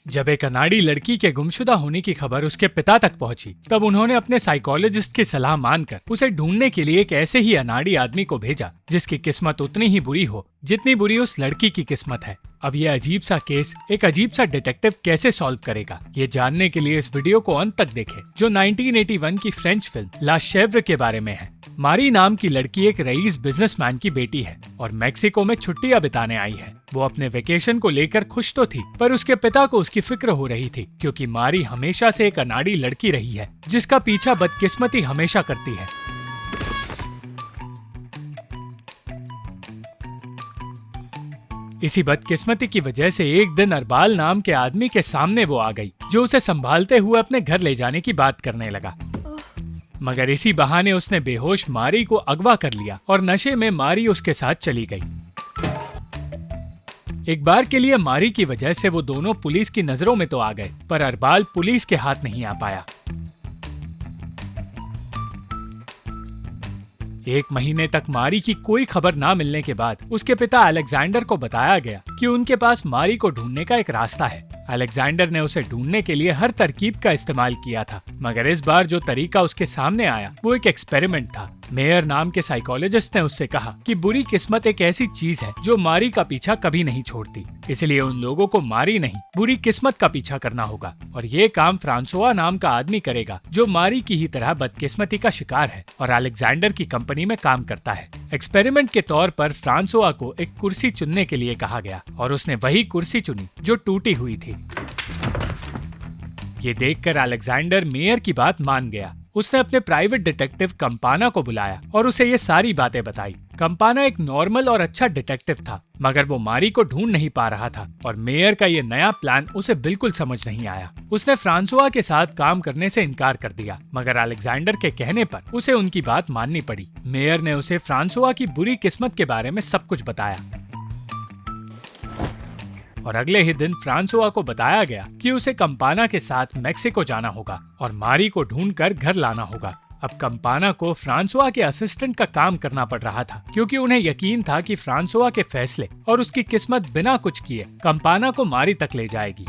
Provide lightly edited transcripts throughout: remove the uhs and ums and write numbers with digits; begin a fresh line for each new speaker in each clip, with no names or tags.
जब एक अनाड़ी लड़की के गुमशुदा होने की खबर उसके पिता तक पहुंची, तब उन्होंने अपने साइकोलॉजिस्ट की सलाह मानकर उसे ढूंढने के लिए एक ऐसे ही अनाड़ी आदमी को भेजा जिसकी किस्मत उतनी ही बुरी हो जितनी बुरी उस लड़की की किस्मत है। अब ये अजीब सा केस एक अजीब सा डिटेक्टिव कैसे सॉल्व करेगा, ये जानने के लिए इस वीडियो को अंत तक देखें, जो 1981 की फ्रेंच फिल्म ला शेव्र के बारे में है। मारी नाम की लड़की एक रईस बिजनेसमैन की बेटी है और मेक्सिको में छुट्टियां बिताने आई है। वो अपने वेकेशन को लेकर खुश तो थी, पर उसके पिता को उसकी फिक्र हो रही थी, क्योंकि मारी हमेशा से एक अनाड़ी लड़की रही है जिसका पीछा बदकिस्मती हमेशा करती है। इसी बदकिस्मती की वजह से एक दिन अरबाल नाम के आदमी के सामने वो आ गई, जो उसे संभालते हुए अपने घर ले जाने की बात करने लगा। मगर इसी बहाने उसने बेहोश मारी को अगवा कर लिया और नशे में मारी उसके साथ चली गई। एक बार के लिए मारी की वजह से वो दोनों पुलिस की नजरों में तो आ गए, पर अरबाल पुलिस के हाथ नहीं आ पाया। 1 महीने तक मारी की कोई खबर ना मिलने के बाद उसके पिता अलेक्जेंडर को बताया गया कि उनके पास मारी को ढूंढने का एक रास्ता है। अलेक्जेंडर ने उसे ढूंढने के लिए हर तरकीब का इस्तेमाल किया था, मगर इस बार जो तरीका उसके सामने आया वो एक एक्सपेरिमेंट था। मेयर नाम के साइकोलॉजिस्ट ने उससे कहा कि बुरी किस्मत एक ऐसी चीज है जो मारी का पीछा कभी नहीं छोड़ती, इसलिए उन लोगों को मारी नहीं बुरी किस्मत का पीछा करना होगा, और ये काम फ्रांसोआ नाम का आदमी करेगा जो मारी की ही तरह बदकिस्मती का शिकार है और अलेक्जेंडर की कंपनी में काम करता है। एक्सपेरिमेंट के तौर पर फ्रांसोआ को एक कुर्सी चुनने के लिए कहा गया और उसने वही कुर्सी चुनी जो टूटी हुई थी। ये देखकर अलेक्जेंडर मेयर की बात मान गया। उसने अपने प्राइवेट डिटेक्टिव कंपाना को बुलाया और उसे ये सारी बातें बताई। कंपाना एक नॉर्मल और अच्छा डिटेक्टिव था, मगर वो मारी को ढूंढ नहीं पा रहा था और मेयर का ये नया प्लान उसे बिल्कुल समझ नहीं आया। उसने फ्रांसोआ के साथ काम करने से इनकार कर दिया, मगर अलेक्जेंडर के कहने पर उसे उनकी बात माननी पड़ी। मेयर ने उसे फ्रांसोआ की बुरी किस्मत के बारे में सब कुछ बताया और अगले ही दिन फ्रांसोआ को बताया गया कि उसे कंपाना के साथ मेक्सिको जाना होगा और मारी को ढूंढकर घर लाना होगा। अब कंपाना को फ्रांसोआ के असिस्टेंट का काम करना पड़ रहा था, क्योंकि उन्हें यकीन था कि फ्रांसोआ के फैसले और उसकी किस्मत बिना कुछ किए कंपाना को मारी तक ले जाएगी।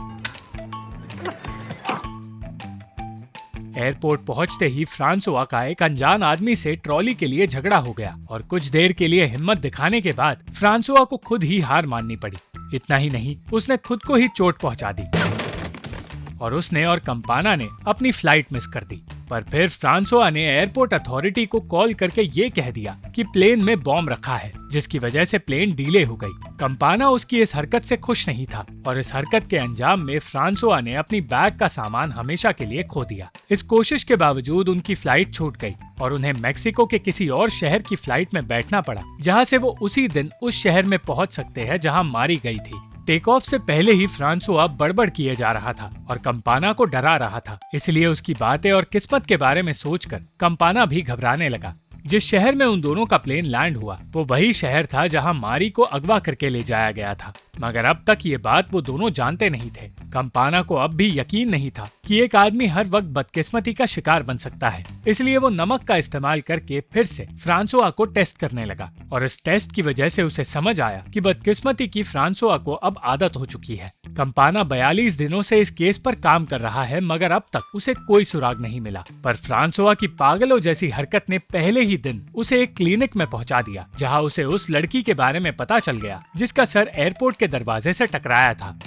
एयरपोर्ट पहुंचते ही फ्रांसोआ का एक अनजान आदमी से ट्रॉली के लिए झगड़ा हो गया और कुछ देर के लिए हिम्मत दिखाने के बाद फ्रांसोआ को खुद ही हार माननी पड़ी। इतना ही नहीं, उसने खुद को ही चोट पहुंचा दी और उसने और कंपाना ने अपनी फ्लाइट मिस कर दी। पर फिर फ्रांसोआ ने एयरपोर्ट अथॉरिटी को कॉल करके ये कह दिया कि प्लेन में बॉम्ब रखा है, जिसकी वजह से प्लेन डिले हो गई। कंपाना उसकी इस हरकत से खुश नहीं था और इस हरकत के अंजाम में फ्रांसोआ ने अपनी बैग का सामान हमेशा के लिए खो दिया। इस कोशिश के बावजूद उनकी फ्लाइट छूट गई और उन्हें मेक्सिको के किसी और शहर की फ्लाइट में बैठना पड़ा, जहाँ से वो उसी दिन उस शहर में पहुँच सकते हैं जहाँ मारी गई थी। टेक ऑफ से पहले ही फ्रांसोआ बड़बड़ किए जा रहा था और कंपाना को डरा रहा था, इसलिए उसकी बातें और किस्मत के बारे में सोचकर कंपाना भी घबराने लगा। जिस शहर में उन दोनों का प्लेन लैंड हुआ वो वही शहर था जहां मारी को अगवा करके ले जाया गया था, मगर अब तक ये बात वो दोनों जानते नहीं थे। कंपाना को अब भी यकीन नहीं था कि एक आदमी हर वक्त बदकिस्मती का शिकार बन सकता है, इसलिए वो नमक का इस्तेमाल करके फिर से फ्रांसोआ को टेस्ट करने लगा और इस टेस्ट की वजह से उसे समझ आया कि बदकिस्मती की फ्रांसोआ को अब आदत हो चुकी है। कंपाना 42 दिनों से इस केस पर काम कर रहा है, मगर अब तक उसे कोई सुराग नहीं मिला। पर फ्रांसोआ की पागलों जैसी हरकत ने पहले ही दिन उसे एक क्लिनिक में पहुंचा दिया, जहां उसे उस लड़की के बारे में पता चल गया जिसका सर एयरपोर्ट के दरवाजे से टकराया था।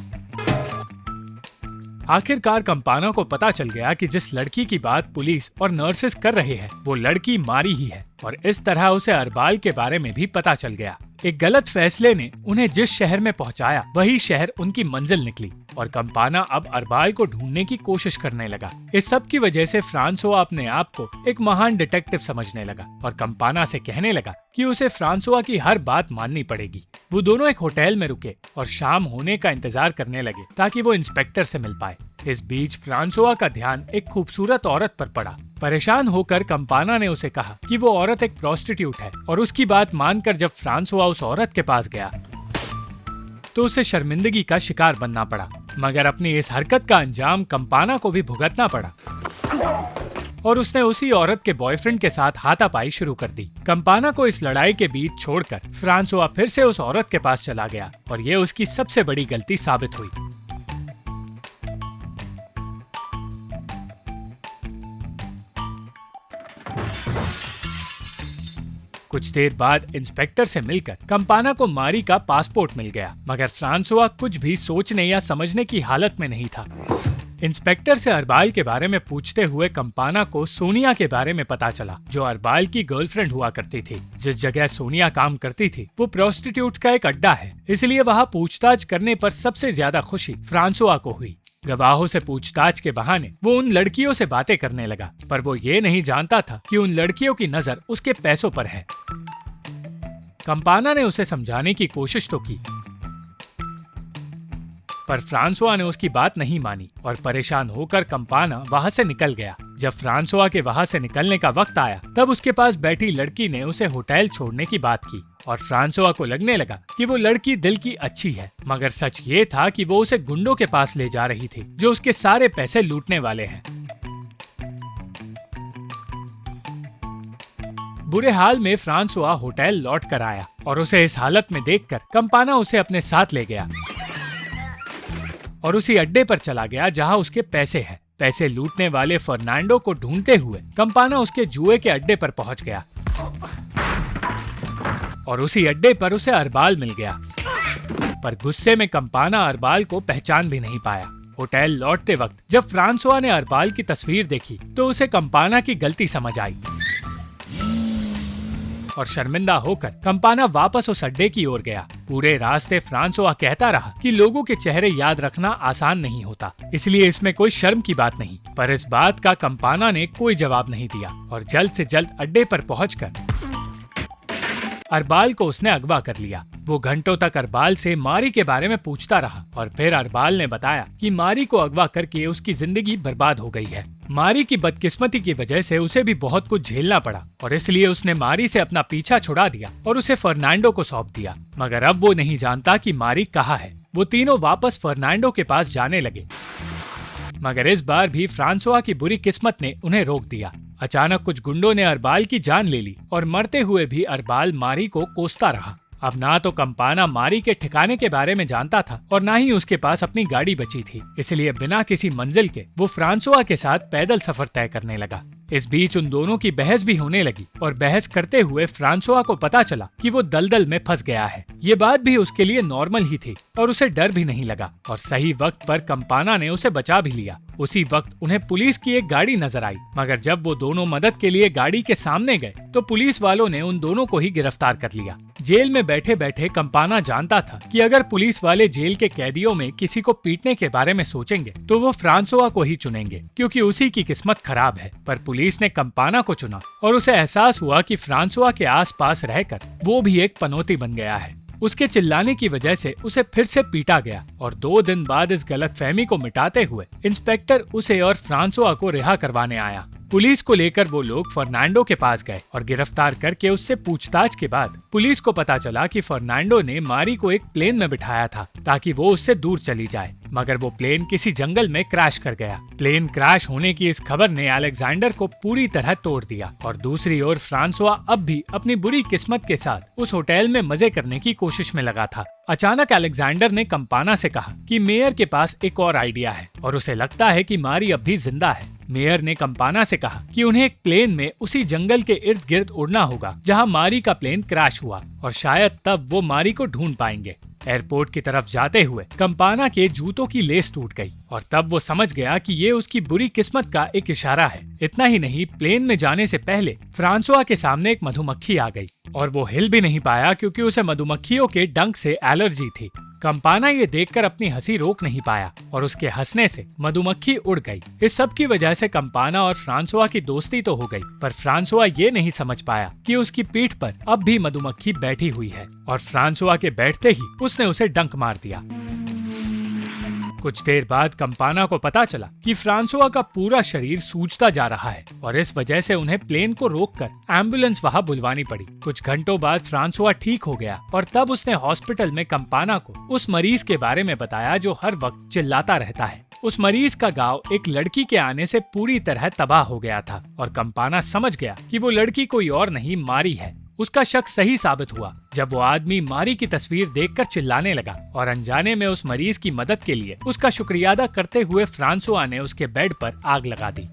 आखिरकार कंपाना को पता चल गया कि जिस लड़की की बात पुलिस और नर्सेस कर रहे हैं वो लड़की मारी ही है, और इस तरह उसे अरबाल के बारे में भी पता चल गया। एक गलत फैसले ने उन्हें जिस शहर में पहुंचाया वही शहर उनकी मंजिल निकली और कंपाना अब अरबाल को ढूंढने की कोशिश करने लगा। इस सब की वजह से फ्रांसोआ अपने आप को एक महान डिटेक्टिव समझने लगा और कंपाना से कहने लगा कि उसे फ्रांसोआ की हर बात माननी पड़ेगी। वो दोनों एक होटल में रुके और शाम होने का इंतजार करने लगे ताकि वो इंस्पेक्टर से मिल पाए। इस बीच फ्रांसोआ का ध्यान एक खूबसूरत औरत पर पड़ा। परेशान होकर कंपाना ने उसे कहा कि वो औरत एक प्रोस्टिट्यूट है और उसकी बात मानकर जब फ्रांसोआ उस औरत के पास गया तो उसे शर्मिंदगी का शिकार बनना पड़ा, मगर अपनी इस हरकत का अंजाम कंपाना को भी भुगतना पड़ा और उसने उसी औरत के बॉयफ्रेंड के साथ हाथापाई शुरू कर दी। कंपाना को इस लड़ाई के बीच छोड़कर फ्रांसोआ फिर से उस औरत के पास चला गया और ये उसकी सबसे बड़ी गलती साबित हुई। कुछ देर बाद इंस्पेक्टर से मिलकर कंपाना को मारी का पासपोर्ट मिल गया, मगर फ्रांसुआ कुछ भी सोचने या समझने की हालत में नहीं था। इंस्पेक्टर से अरबाल के बारे में पूछते हुए कंपाना को सोनिया के बारे में पता चला, जो अरबाल की गर्लफ्रेंड हुआ करती थी। जिस जगह सोनिया काम करती थी वो प्रोस्टिट्यूट का एक अड्डा है, इसलिए वहाँ पूछताछ करने पर सबसे ज्यादा खुशी फ्रांसुआ को हुई। गवाहों से पूछताछ के बहाने वो उन लड़कियों से बातें करने लगा, पर वो ये नहीं जानता था कि उन लड़कियों की नजर उसके पैसों पर है। कंपाना ने उसे समझाने की कोशिश तो की, पर फ्रांसुआ ने उसकी बात नहीं मानी और परेशान होकर कंपाना वहाँ से निकल गया। जब फ्रांसुआ के वहाँ से निकलने का वक्त आया, तब उसके पास बैठी लड़की ने उसे होटल छोड़ने की बात की और फ्रांसुआ को लगने लगा कि वो लड़की दिल की अच्छी है, मगर सच ये था कि वो उसे गुंडों के पास ले जा रही थी, जो उसके सारे पैसे लूटने वाले हैं। बुरे हाल में फ्रांसुआ होटल लौट कर आया और उसे इस हालत में देखकर कंपाना उसे अपने साथ ले गया और उसी अड्डे पर चला गया जहां उसके पैसे हैं। पैसे लूटने वाले फर्नांडो को ढूंढते हुए कंपाना उसके जुए के अड्डे पर पहुंच गया और उसी अड्डे पर उसे अरबाल मिल गया, पर गुस्से में कंपाना अरबाल को पहचान भी नहीं पाया। होटल लौटते वक्त जब फ्रांसुआ ने अरबाल की तस्वीर देखी तो उसे कंपाना की गलती समझ आई और शर्मिंदा होकर कंपाना वापस उस अड्डे की ओर गया। पूरे रास्ते फ्रांसुआ कहता रहा कि लोगों के चेहरे याद रखना आसान नहीं होता, इसलिए इसमें कोई शर्म की बात नहीं। पर इस बात का कंपाना ने कोई जवाब नहीं दिया और जल्द से जल्द अड्डे पर पहुंचकर अरबाल को उसने अगवा कर लिया। वो घंटों तक अरबाल से मारी के बारे में पूछता रहा और फिर अरबाल ने बताया कि मारी को अगवा करके उसकी जिंदगी बर्बाद हो गई है। मारी की बदकिस्मती की वजह से उसे भी बहुत कुछ झेलना पड़ा और इसलिए उसने मारी से अपना पीछा छुड़ा दिया और उसे फर्नांडो को सौंप दिया। मगर अब वो नहीं जानता कि मारी कहाँ है। वो तीनों वापस फर्नांडो के पास जाने लगे, मगर इस बार भी फ्रांसुआ की बुरी किस्मत ने उन्हें रोक दिया। अचानक कुछ गुंडों ने अरबाल की जान ले ली और मरते हुए भी अरबाल मारी को कोसता रहा। अब ना तो कंपाना मारी के ठिकाने के बारे में जानता था और ना ही उसके पास अपनी गाड़ी बची थी, इसलिए बिना किसी मंजिल के वो फ्रांसुआ के साथ पैदल सफर तय करने लगा। इस बीच उन दोनों की बहस भी होने लगी और बहस करते हुए फ्रांसुआ को पता चला कि वो दलदल में फंस गया है। ये बात भी उसके लिए नॉर्मल ही थी और उसे डर भी नहीं लगा और सही वक्त पर कंपाना ने उसे बचा भी लिया। उसी वक्त उन्हें पुलिस की एक गाड़ी नजर आई, मगर जब वो दोनों मदद के लिए गाड़ी के सामने गए तो पुलिस वालों ने उन दोनों को ही गिरफ्तार कर लिया। जेल में बैठे बैठे कंपाना जानता था कि अगर पुलिस वाले जेल के कैदियों में किसी को पीटने के बारे में सोचेंगे तो वो फ्रांसुआ को ही चुनेंगे, क्योंकि उसी की किस्मत खराब है। पर पुलिस ने कंपाना को चुना और उसे एहसास हुआ कि फ्रांसुआ के आसपास रहकर वो भी एक पनौती बन गया है। उसके चिल्लाने की वजह से उसे फिर से पीटा गया और 2 दिन बाद इस गलतफहमी को मिटाते हुए इंस्पेक्टर उसे और फ्रांसुआ को रिहा करवाने आया। पुलिस को लेकर वो लोग फर्नांडो के पास गए और गिरफ्तार करके उससे पूछताछ के बाद पुलिस को पता चला कि फर्नांडो ने मारी को एक प्लेन में बिठाया था ताकि वो उससे दूर चली जाए, मगर वो प्लेन किसी जंगल में क्रैश कर गया। प्लेन क्रैश होने की इस खबर ने अलेक्जेंडर को पूरी तरह तोड़ दिया और दूसरी ओर फ्रांसुआ अब भी अपनी बुरी किस्मत के साथ उस होटल में मजे करने की कोशिश में लगा था। अचानक अलेक्जेंडर ने कंपाना से कहा कि मेयर के पास एक और आइडिया है और उसे लगता है कि मारी अब भी जिंदा है। मेयर ने कंपाना से कहा कि उन्हें एक प्लेन में उसी जंगल के इर्द गिर्द उड़ना होगा जहां मारी का प्लेन क्रैश हुआ और शायद तब वो मारी को ढूंढ पाएंगे। एयरपोर्ट की तरफ जाते हुए कंपाना के जूतों की लेस टूट गई और तब वो समझ गया कि ये उसकी बुरी किस्मत का एक इशारा है। इतना ही नहीं, प्लेन में जाने से पहले फ्रांसुआ के सामने एक मधुमक्खी आ गई और वो हिल भी नहीं पाया क्योंकि उसे मधुमक्खियों के डंक से एलर्जी थी। कंपाना ये देखकर अपनी हंसी रोक नहीं पाया और उसके हंसने से मधुमक्खी उड़ गई। इस सब की वजह से कंपाना और फ्रांसुआ की दोस्ती तो हो गई, पर फ्रांसुआ ये नहीं समझ पाया कि उसकी पीठ पर अब भी मधुमक्खी बैठी हुई है और फ्रांसुआ के बैठते ही उसने उसे डंक मार दिया। कुछ देर बाद कंपाना को पता चला कि फ्रांसुआ का पूरा शरीर सूजता जा रहा है और इस वजह से उन्हें प्लेन को रोककर एम्बुलेंस वहां बुलवानी पड़ी। कुछ घंटों बाद फ्रांसुआ ठीक हो गया और तब उसने हॉस्पिटल में कंपाना को उस मरीज के बारे में बताया जो हर वक्त चिल्लाता रहता है। उस मरीज का गांव एक लड़की के आने से पूरी तरह तबाह हो गया था और कंपाना समझ गया कि वो लड़की कोई और नहीं मारी है। उसका शक सही साबित हुआ जब वो आदमी मारी की तस्वीर देखकर चिल्लाने लगा और अनजाने में उस मरीज की मदद के लिए उसका शुक्रिया अदा करते हुए फ्रांसुआ ने उसके बेड पर आग लगा दी।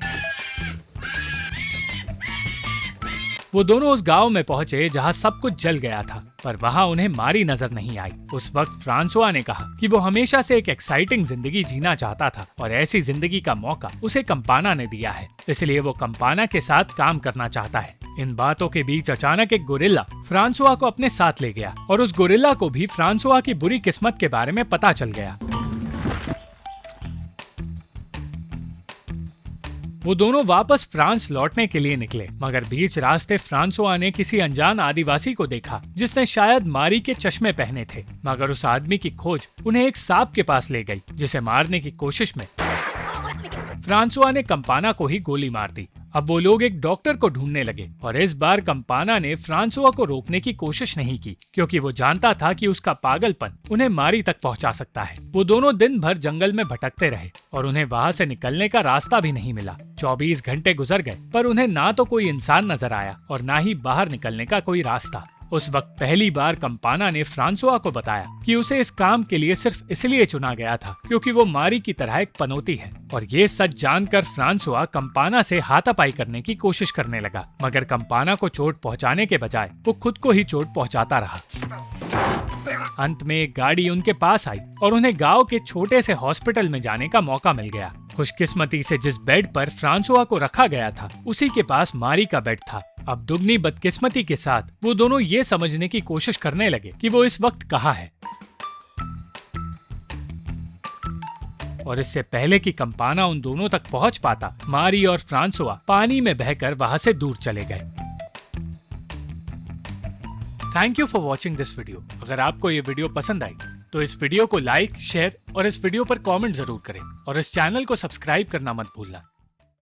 वो दोनों उस गांव में पहुंचे जहां सब कुछ जल गया था, पर वहां उन्हें मारी नजर नहीं आई। उस वक्त फ्रांसुआ ने कहा कि वो हमेशा से एक एक्साइटिंग जिंदगी जीना चाहता था और ऐसी जिंदगी का मौका उसे कंपाना ने दिया है, इसलिए वो कंपाना के साथ काम करना चाहता है। इन बातों के बीच अचानक एक गोरिल्ला फ्रांसुआ को अपने साथ ले गया और उस गोरिल्ला को भी फ्रांसुआ की बुरी किस्मत के बारे में पता चल गया। वो दोनों वापस फ्रांस लौटने के लिए निकले, मगर बीच रास्ते फ्रांसुआ ने किसी अनजान आदिवासी को देखा जिसने शायद मारी के चश्मे पहने थे। मगर उस आदमी की खोज उन्हें एक सांप के पास ले गई, जिसे मारने की कोशिश में फ्रांसुआ ने कंपाना को ही गोली मार दी। अब वो लोग एक डॉक्टर को ढूंढने लगे और इस बार कंपाना ने फ्रांसुआ को रोकने की कोशिश नहीं की, क्योंकि वो जानता था कि उसका पागलपन उन्हें मारी तक पहुंचा सकता है। वो दोनों दिन भर जंगल में भटकते रहे और उन्हें वहां से निकलने का रास्ता भी नहीं मिला। 24 घंटे गुजर गए, पर उन्हें ना तो कोई इंसान नजर आया और ना ही बाहर निकलने का कोई रास्ता। उस वक्त पहली बार कंपाना ने फ्रांसुआ को बताया कि उसे इस काम के लिए सिर्फ इसलिए चुना गया था क्योंकि वो मारी की तरह एक पनौती है। और ये सच जानकर फ्रांसुआ कंपाना से हाथापाई करने की कोशिश करने लगा, मगर कंपाना को चोट पहुंचाने के बजाय वो खुद को ही चोट पहुंचाता रहा। अंत में एक गाड़ी उनके पास आई और उन्हें गांव के छोटे से हॉस्पिटल में जाने का मौका मिल गया। खुशकिस्मती से जिस बेड पर फ्रांसुआ को रखा गया था उसी के पास मारी का बेड था। अब दुगनी बदकिस्मती के साथ वो दोनों ये समझने की कोशिश करने लगे कि वो इस वक्त कहाँ है। और इससे पहले कि कंपाना उन दोनों तक पहुंच पाता, मारी और फ्रांसुआ पानी में बहकर वहां से दूर चले गए। Thank you for watching this video. अगर आपको ये वीडियो पसंद आई तो इस वीडियो को लाइक, शेयर और इस वीडियो पर कमेंट जरूर करें और इस चैनल को सब्सक्राइब करना मत भूलना।